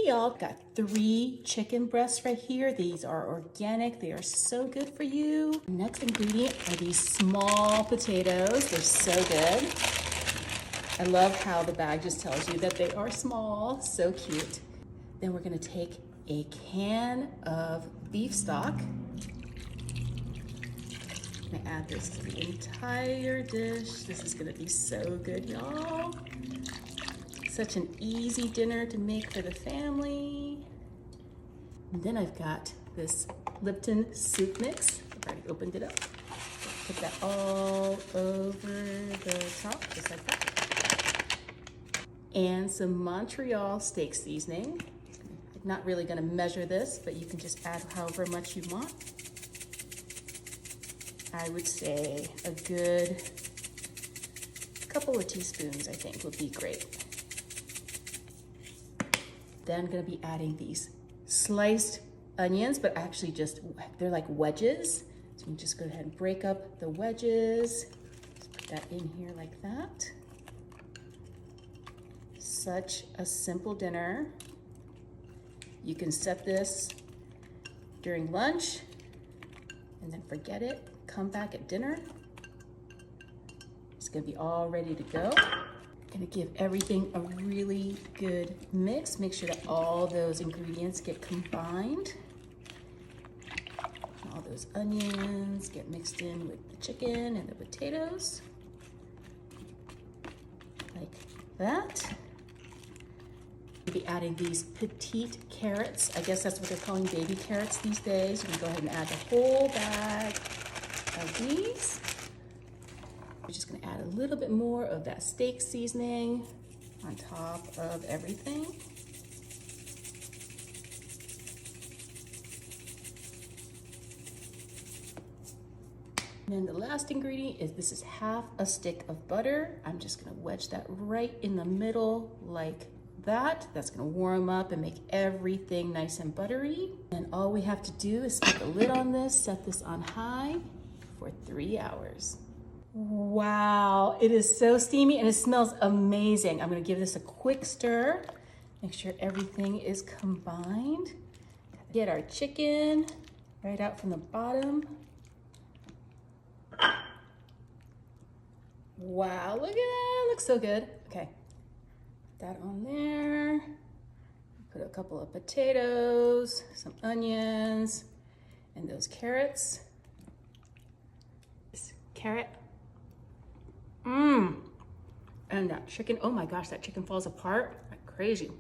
y'all, got 3 chicken breasts right here. These are organic. They are so good for you. Next ingredient are these small potatoes. They're so good. I love how the bag just tells you that they are small. So cute. Then we're gonna take a can of beef stock. I'm gonna add this to the entire dish. This is gonna be so good, y'all. Such an easy dinner to make for the family. And then I've got this Lipton soup mix. I've already opened it up. Put that all over the top, just like that. And some Montreal steak seasoning. I'm not really gonna measure this, but you can just add however much you want. I would say a good couple of teaspoons, I think, would be great. Then I'm gonna be adding these sliced onions, but actually they're like wedges. So you just go ahead and break up the wedges. Just put that in here like that. Such a simple dinner. You can set this during lunch and then forget it. Come back at dinner. It's gonna be all ready to go. Gonna give everything a really good mix. Make sure that all those ingredients get combined. All those onions get mixed in with the chicken and the potatoes. Like that. We'll be adding these petite carrots. I guess that's what they're calling baby carrots these days. You can go ahead and add the whole bag of these. We're just gonna add a little bit more of that steak seasoning on top of everything. And then the last ingredient is this is half a stick of butter. I'm just gonna wedge that right in the middle like that. That's gonna warm up and make everything nice and buttery. And all we have to do is put the lid on this, set this on high for 3 hours. Wow, it is so steamy and it smells amazing. I'm gonna give this a quick stir. Make sure everything is combined. Get our chicken right out from the bottom. Wow, look at that, it looks so good. Okay, put that on there. Put a couple of potatoes, some onions, and those carrots. This carrot. And that chicken, oh my gosh, that chicken falls apart like crazy.